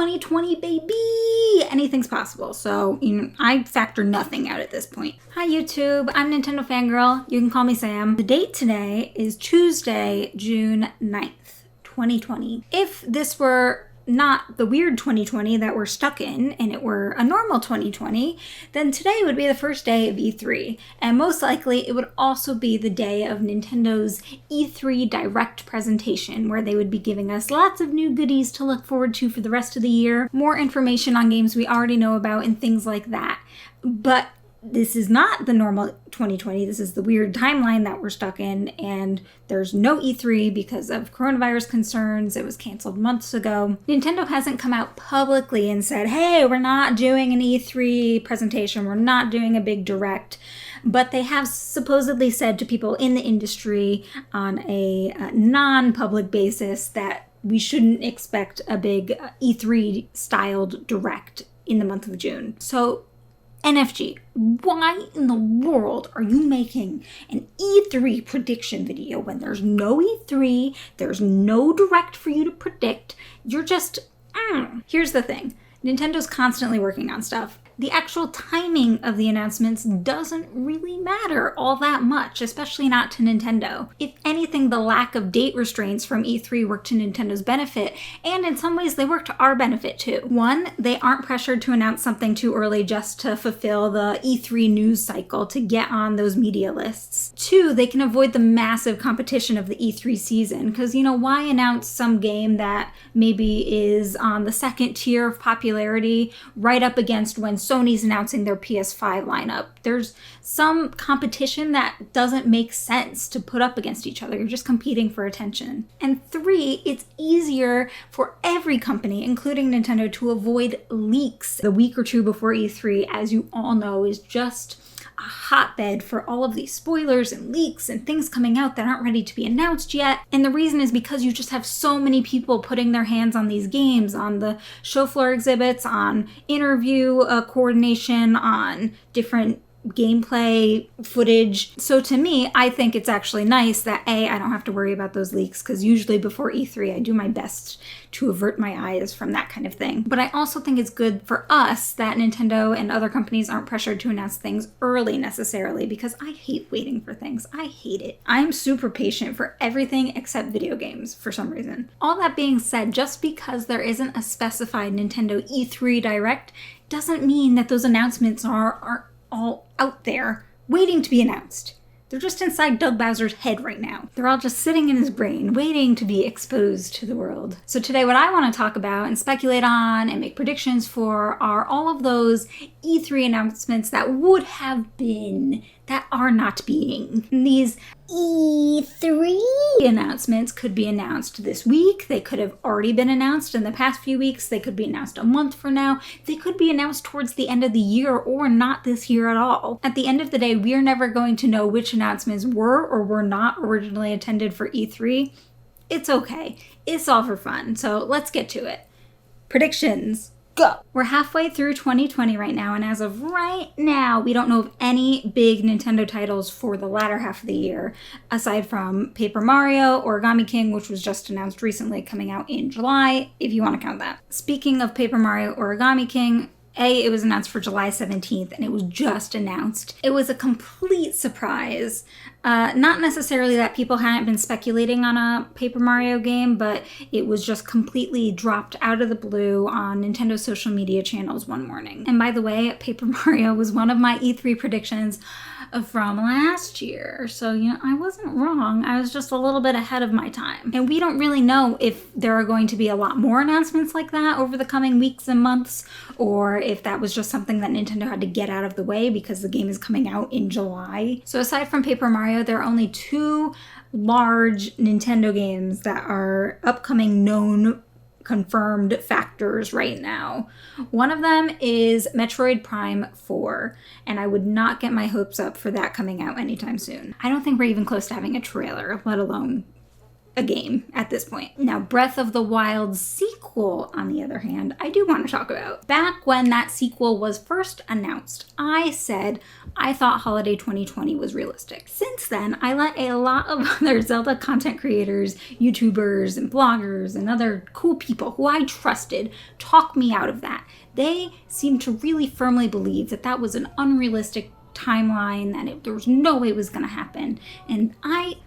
2020, baby! Anything's possible. So, I factor nothing out at this point. Hi, YouTube. I'm NintendoFanGirl. You can call me Sam. The date today is Tuesday, June 9th, 2020. If this were not the weird 2020 that we're stuck in, and it were a normal 2020, then today would be the first day of E3. And most likely it would also be the day of Nintendo's E3 Direct presentation, where they would be giving us lots of new goodies to look forward to for the rest of the year, more information on games we already know about and things like that. But this is not the normal 2020. This is the weird timeline that we're stuck in, and there's no E3 because of coronavirus concerns. It was canceled months ago. Nintendo hasn't come out publicly and said, hey, we're not doing an E3 presentation. We're not doing a big direct. But they have supposedly said to people in the industry on a non-public basis that we shouldn't expect a big E3-styled direct in the month of June. So NFG, why in the world are you making an E3 prediction video when there's no E3, there's no direct for you to predict? You're just, Here's the thing. Nintendo's constantly working on stuff. The actual timing of the announcements doesn't really matter all that much, especially not to Nintendo. If anything, the lack of date restraints from E3 work to Nintendo's benefit, and in some ways they work to our benefit too. One, they aren't pressured to announce something too early just to fulfill the E3 news cycle to get on those media lists. Two, they can avoid the massive competition of the E3 season, because, why announce some game that maybe is on the second tier of popularity right up against when Sony's announcing their PS5 lineup? There's some competition that doesn't make sense to put up against each other. You're just competing for attention. And three, it's easier for every company, including Nintendo, to avoid leaks the week or two before E3, as you all know, is just a hotbed for all of these spoilers and leaks and things coming out that aren't ready to be announced yet. And the reason is because you just have so many people putting their hands on these games, on the show floor exhibits, on interview coordination, on different gameplay footage. So to me, I think it's actually nice that I don't have to worry about those leaks, because usually before E3 I do my best to avert my eyes from that kind of thing. But I also think it's good for us that Nintendo and other companies aren't pressured to announce things early necessarily, because I hate waiting for things. I hate it. I'm super patient for everything except video games for some reason. All that being said, just because there isn't a specified Nintendo E3 Direct doesn't mean that those announcements are all out there waiting to be announced. They're just inside Doug Bowser's head right now. They're all just sitting in his brain, waiting to be exposed to the world. So today what I want to talk about and speculate on and make predictions for are all of those E3 announcements that would have been, that are not being. And these E3 announcements could be announced this week. They could have already been announced in the past few weeks. They could be announced a month from now. They could be announced towards the end of the year or not this year at all. At the end of the day, we're never going to know which announcements were or were not originally intended for E3. It's okay. It's all for fun. So let's get to it. Predictions. Go! We're halfway through 2020 right now, and as of right now, we don't know of any big Nintendo titles for the latter half of the year, aside from Paper Mario, Origami King, which was just announced recently, coming out in July, if you want to count that. Speaking of Paper Mario, Origami King, it was announced for July 17th, and it was just announced. It was a complete surprise. Not necessarily that people hadn't been speculating on a Paper Mario game, but it was just completely dropped out of the blue on Nintendo's social media channels one morning. And by the way, Paper Mario was one of my E3 predictions from last year. So, I wasn't wrong. I was just a little bit ahead of my time. And we don't really know if there are going to be a lot more announcements like that over the coming weeks and months, or if that was just something that Nintendo had to get out of the way because the game is coming out in July. So aside from Paper Mario, there are only two large Nintendo games that are upcoming known confirmed factors right now. One of them is Metroid Prime 4, and I would not get my hopes up for that coming out anytime soon. I don't think we're even close to having a trailer, let alone a game at this point. Now, Breath of the Wild sequel, on the other hand, I do want to talk about. Back when that sequel was first announced, I said I thought holiday 2020 was realistic. Since then, I let a lot of other Zelda content creators, YouTubers, and bloggers, and other cool people who I trusted talk me out of that. They seem to really firmly believe that that was an unrealistic timeline, that there was no way it was going to happen. And I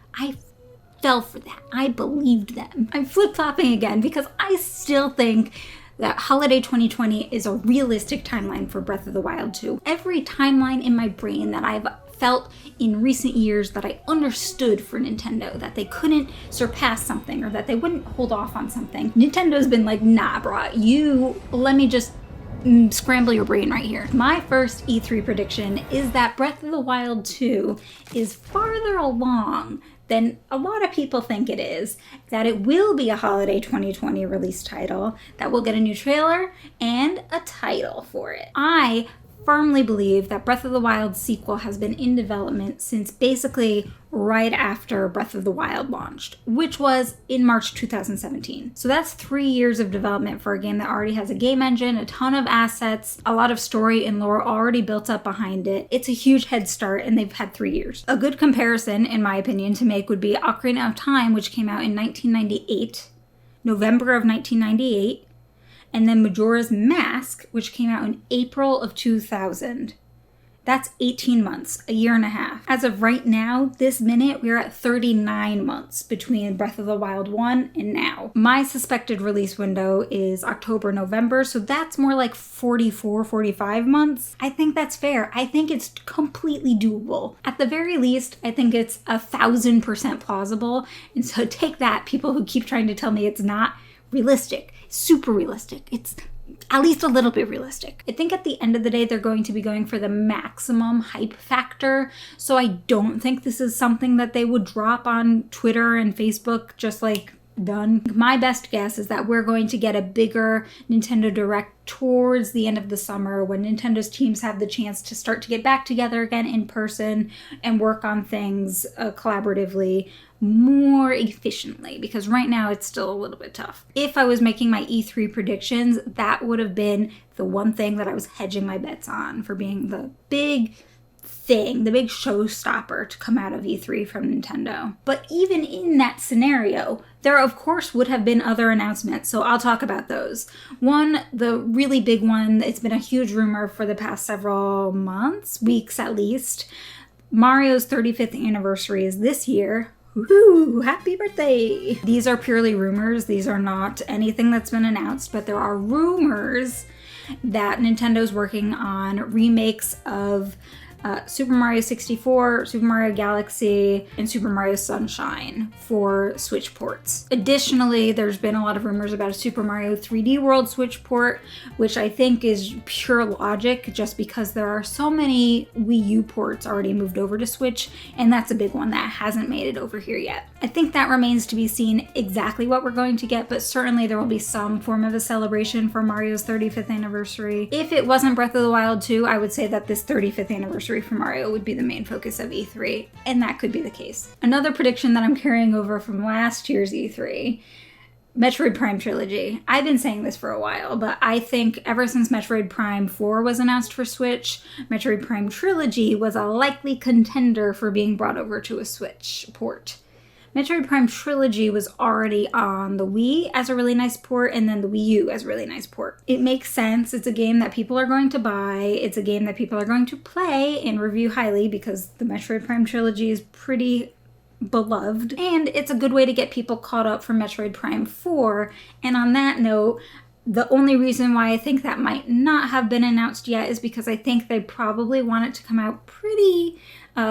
fell for that. I believed them. I'm flip-flopping again because I still think that holiday 2020 is a realistic timeline for Breath of the Wild 2. Every timeline in my brain that I've felt in recent years that I understood for Nintendo, that they couldn't surpass something or that they wouldn't hold off on something, Nintendo's been like, nah, brah, let me just scramble your brain right here. My first E3 prediction is that Breath of the Wild 2 is farther along than a lot of people think it is, that it will be a holiday 2020 release title, that we'll get a new trailer and a title for it. I firmly believe that Breath of the Wild sequel has been in development since basically right after Breath of the Wild launched, which was in March 2017. So that's 3 years of development for a game that already has a game engine, a ton of assets, a lot of story and lore already built up behind it. It's a huge head start and they've had 3 years. A good comparison, in my opinion, to make would be Ocarina of Time, which came out in 1998, November of 1998. And then Majora's Mask, which came out in April of 2000. That's 18 months, a year and a half. As of right now, this minute, we're at 39 months between Breath of the Wild 1 and now. My suspected release window is October, November, so that's more like 44, 45 months. I think that's fair. I think it's completely doable. At the very least, I think it's 1,000% plausible. And so take that, people who keep trying to tell me it's not realistic. Super realistic. It's at least a little bit realistic. I think at the end of the day, they're going to be going for the maximum hype factor. So I don't think this is something that they would drop on Twitter and Facebook just like done. My best guess is that we're going to get a bigger Nintendo Direct towards the end of the summer when Nintendo's teams have the chance to start to get back together again in person and work on things collaboratively more efficiently, because right now it's still a little bit tough. If I was making my E3 predictions, that would have been the one thing that I was hedging my bets on for being the big thing, the big showstopper to come out of E3 from Nintendo. But even in that scenario, there of course would have been other announcements, so I'll talk about those. One, the really big one, it's been a huge rumor for the past several months, weeks at least. Mario's 35th anniversary is this year. Woohoo! Happy birthday! These are purely rumors. These are not anything that's been announced, but there are rumors that Nintendo's working on remakes of Super Mario 64, Super Mario Galaxy, and Super Mario Sunshine for Switch ports. Additionally, there's been a lot of rumors about a Super Mario 3D World Switch port, which I think is pure logic just because there are so many Wii U ports already moved over to Switch, and that's a big one that hasn't made it over here yet. I think that remains to be seen exactly what we're going to get, but certainly there will be some form of a celebration for Mario's 35th anniversary. If it wasn't Breath of the Wild 2, I would say that this 35th anniversary for Mario would be the main focus of E3, and that could be the case. Another prediction that I'm carrying over from last year's E3, Metroid Prime Trilogy. I've been saying this for a while, but I think ever since Metroid Prime 4 was announced for Switch, Metroid Prime Trilogy was a likely contender for being brought over to a Switch port. Metroid Prime Trilogy was already on the Wii as a really nice port, and then the Wii U as a really nice port. It makes sense. It's a game that people are going to buy. It's a game that people are going to play and review highly because the Metroid Prime Trilogy is pretty beloved, and it's a good way to get people caught up for Metroid Prime 4. And on that note, the only reason why I think that might not have been announced yet is because I think they probably want it to come out pretty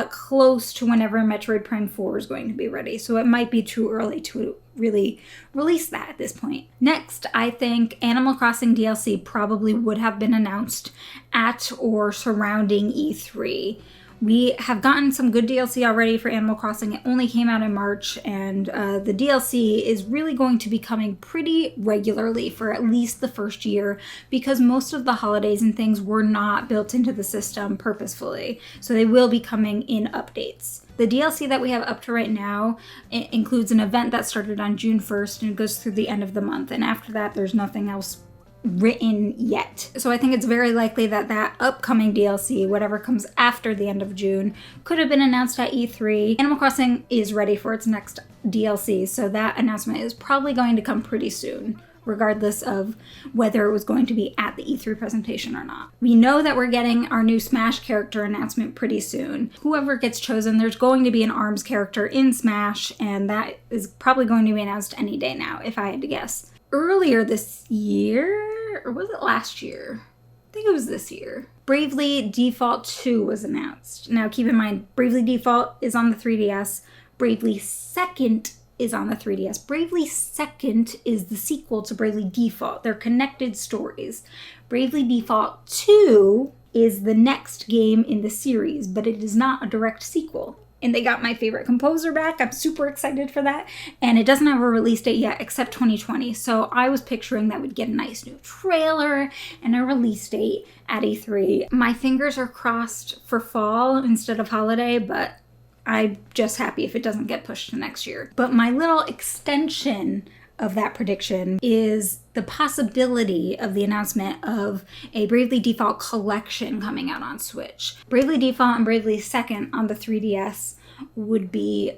close to whenever Metroid Prime 4 is going to be ready. So it might be too early to really release that at this point. Next, I think Animal Crossing DLC probably would have been announced at or surrounding E3. We have gotten some good DLC already for Animal Crossing. It only came out in March, and the DLC is really going to be coming pretty regularly for at least the first year, because most of the holidays and things were not built into the system purposefully. So they will be coming in updates. The DLC that we have up to right now includes an event that started on June 1st and goes through the end of the month. And after that, there's nothing else written yet. So I think it's very likely that that upcoming DLC, whatever comes after the end of June, could have been announced at E3. Animal Crossing is ready for its next DLC, so that announcement is probably going to come pretty soon, regardless of whether it was going to be at the E3 presentation or not. We know that we're getting our new Smash character announcement pretty soon. Whoever gets chosen, there's going to be an ARMS character in Smash, and that is probably going to be announced any day now, if I had to guess. Earlier this year, or was it last year? I think it was this year. Bravely Default 2 was announced. Now keep in mind, Bravely Default is on the 3DS. Bravely Second is on the 3DS. Bravely Second is the sequel to Bravely Default. They're connected stories. Bravely Default 2 is the next game in the series, but it is not a direct sequel. And they got my favorite composer back. I'm super excited for that. And it doesn't have a release date yet, except 2020. So I was picturing that we'd get a nice new trailer and a release date at E3. My fingers are crossed for fall instead of holiday, but I'm just happy if it doesn't get pushed to next year. But my little extension of that prediction is the possibility of the announcement of a Bravely Default collection coming out on Switch. Bravely Default and Bravely Second on the 3DS would be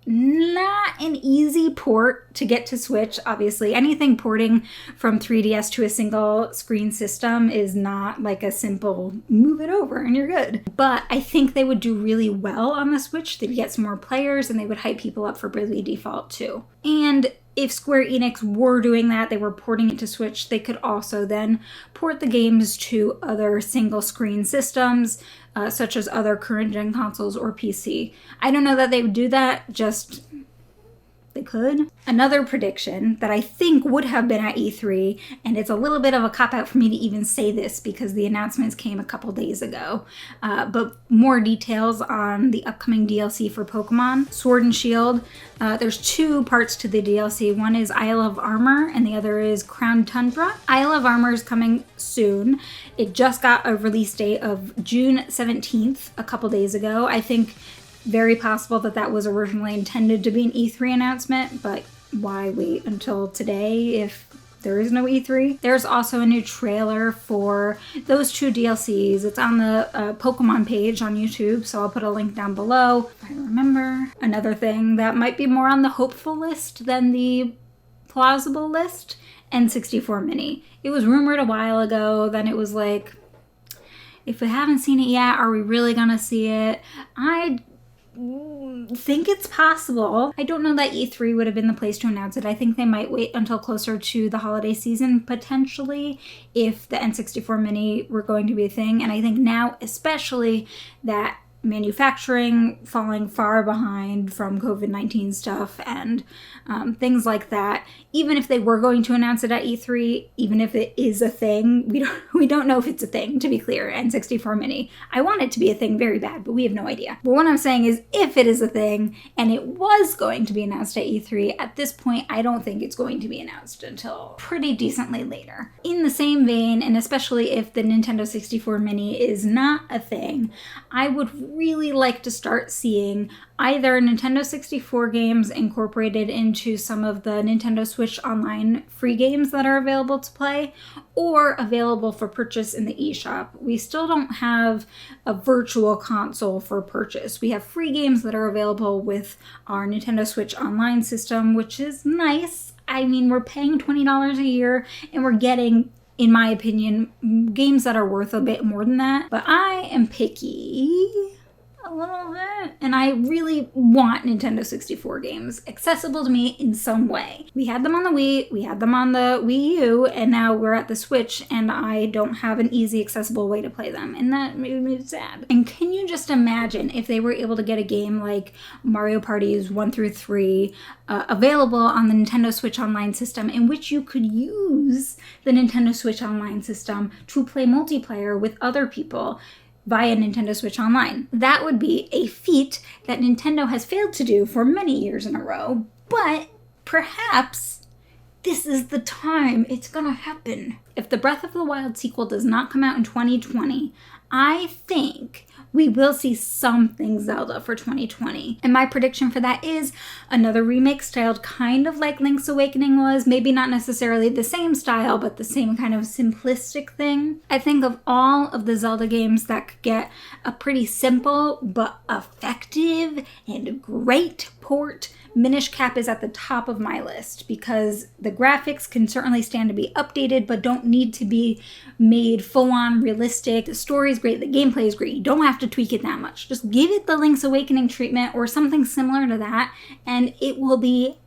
not an easy port to get to Switch. Obviously, anything porting from 3DS to a single screen system is not like a simple move it over and you're good. But I think they would do really well on the Switch. They'd get some more players and they would hype people up for Bravely Default too. And if Square Enix were doing that, they were porting it to Switch, they could also then port the games to other single screen systems, such as other current gen consoles or PC. I don't know that they would do that, just they could. Another prediction that I think would have been at E3, and it's a little bit of a cop-out for me to even say this because the announcements came a couple days ago, but more details on the upcoming DLC for Pokemon Sword and Shield. There's two parts to the DLC. One is Isle of Armor and the other is Crown Tundra. Isle of Armor is coming soon. It just got a release date of June 17th a couple days ago. I think very possible that that was originally intended to be an E3 announcement, but why wait until today if there is no E3? There's also a new trailer for those two DLCs. It's on the Pokemon page on YouTube, so I'll put a link down below if I remember. Another thing that might be more on the hopeful list than the plausible list, N64 Mini. It was rumored a while ago, then it was like, if we haven't seen it yet, are we really gonna see it? I think it's possible. I don't know that E3 would have been the place to announce it. I think they might wait until closer to the holiday season, potentially, if the N64 Mini were going to be a thing. And I think now, especially, that manufacturing falling far behind from COVID-19 stuff and things like that, even if they were going to announce it at E3, even if it is a thing, we don't know if it's a thing, to be clear. N64 Mini, I want it to be a thing very bad, but we have no idea. But what I'm saying is, if it is a thing and it was going to be announced at E3, at this point I don't think it's going to be announced until pretty decently later. In the same vein, and especially if the Nintendo 64 Mini is not a thing, I would really like to start seeing either Nintendo 64 games incorporated into some of the Nintendo Switch Online free games that are available to play, or available for purchase in the eShop. We still don't have a virtual console for purchase. We have free games that are available with our Nintendo Switch Online system, which is nice. I mean, we're paying $20 a year and we're getting, in my opinion, games that are worth a bit more than that. But I am picky a little bit, and I really want Nintendo 64 games accessible to me in some way. We had them on the Wii, we had them on the Wii U, and now we're at the Switch, and I don't have an easy, accessible way to play them, and that made me sad. And can you just imagine if they were able to get a game like Mario Parties 1 through 3 available on the Nintendo Switch Online system, in which you could use the Nintendo Switch Online system to play multiplayer with other people via Nintendo Switch Online. That would be a feat that Nintendo has failed to do for many years in a row, but perhaps this is the time it's gonna happen. If the Breath of the Wild sequel does not come out in 2020, I think we will see something Zelda for 2020. And my prediction for that is another remake styled kind of like Link's Awakening was. Maybe not necessarily the same style, but the same kind of simplistic thing. I think of all of the Zelda games that could get a pretty simple but effective and great port, Minish Cap is at the top of my list because the graphics can certainly stand to be updated but don't need to be made full-on realistic. The story is great, the gameplay is great. You don't have to tweak it that much. Just give it the Link's Awakening treatment or something similar to that and it will be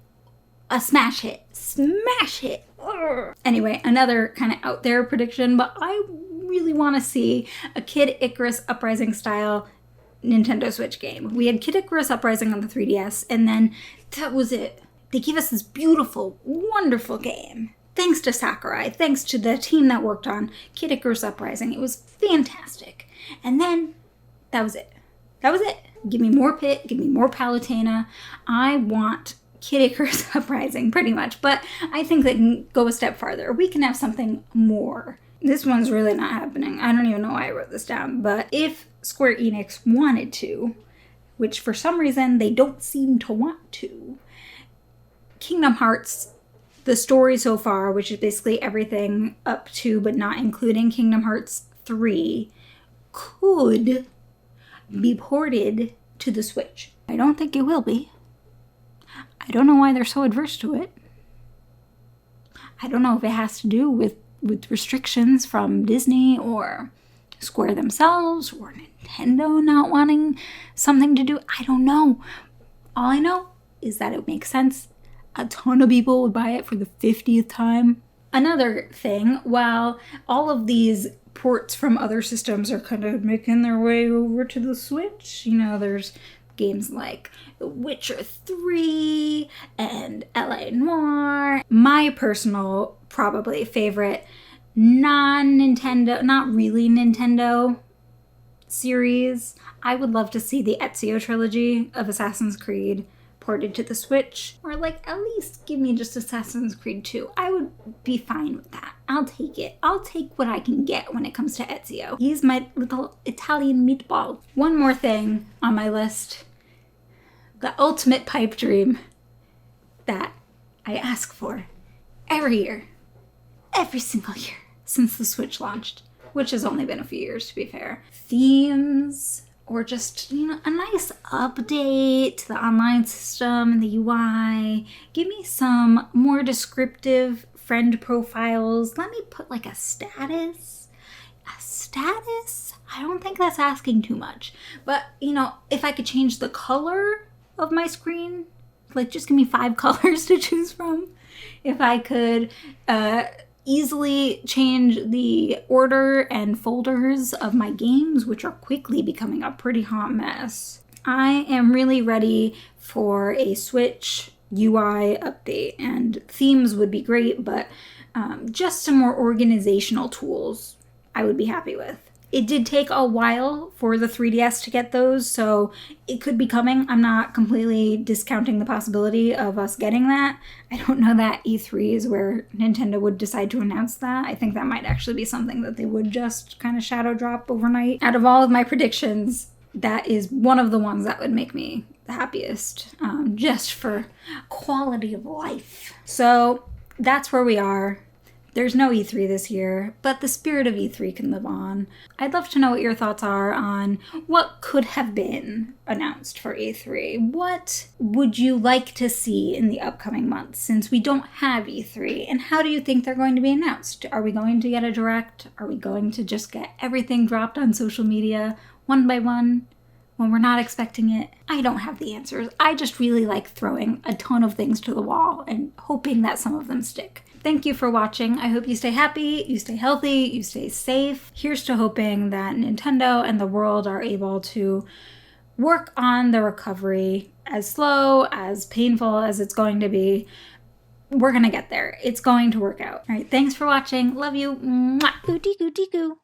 a smash hit. Smash hit! Urgh. Anyway, another kind of out there prediction, but I really want to see a Kid Icarus Uprising style Nintendo Switch game. We had Kid Icarus Uprising on the 3DS, and then that was it. They gave us this beautiful, wonderful game. Thanks to Sakurai, thanks to the team that worked on Kid Icarus Uprising. It was fantastic. And then, that was it. That was it. Give me more Pit, give me more Palutena. I want Kid Icarus Uprising, pretty much. But I think they can go a step farther. We can have something more. This one's really not happening. I don't even know why I wrote this down. But if Square Enix wanted to, which for some reason they don't seem to want to, Kingdom Hearts, the story so far, which is basically everything up to but not including Kingdom Hearts 3, could be ported to the Switch. I don't think it will be. I don't know why they're so adverse to it. I don't know if it has to do with restrictions from Disney or Square themselves or Nintendo not wanting something to do. I don't know. All I know is that it makes sense. A ton of people would buy it for the 50th time. Another thing, while all of these ports from other systems are kind of making their way over to the Switch, you know, there's games like The Witcher 3 and L.A. Noire. My personal, probably favorite non-Nintendo, not really Nintendo series, I would love to see the Ezio trilogy of Assassin's Creed ported to the Switch, or like at least give me just Assassin's Creed 2. I would be fine with that. I'll take it. I'll take what I can get when it comes to Ezio. He's my little Italian meatball. One more thing on my list. The ultimate pipe dream that I ask for every year. Every single year since the Switch launched, which has only been a few years to be fair. Themes, or just, you know, a nice update to the online system and the UI. Give me some more descriptive friend profiles. Let me put like a status. A status? I don't think that's asking too much. But, you know, if I could change the color of my screen, like just give me 5 colors to choose from. If I could easily change the order and folders of my games, which are quickly becoming a pretty hot mess. I am really ready for a Switch UI update, and themes would be great, but just some more organizational tools I would be happy with. It did take a while for the 3DS to get those, so it could be coming. I'm not completely discounting the possibility of us getting that. I don't know that E3 is where Nintendo would decide to announce that. I think that might actually be something that they would just kind of shadow drop overnight. Out of all of my predictions, that is one of the ones that would make me the happiest, just for quality of life. So that's where we are. There's no E3 this year, but the spirit of E3 can live on. I'd love to know what your thoughts are on what could have been announced for E3. What would you like to see in the upcoming months since we don't have E3? And how do you think they're going to be announced? Are we going to get a direct? Are we going to just get everything dropped on social media one by one when we're not expecting it? I don't have the answers. I just really like throwing a ton of things to the wall and hoping that some of them stick. Thank you for watching. I hope you stay happy, you stay healthy, you stay safe. Here's to hoping that Nintendo and the world are able to work on the recovery, as slow, as painful as it's going to be. We're gonna get there. It's going to work out. All right, thanks for watching. Love you. Mwah. Ooty gooty goo.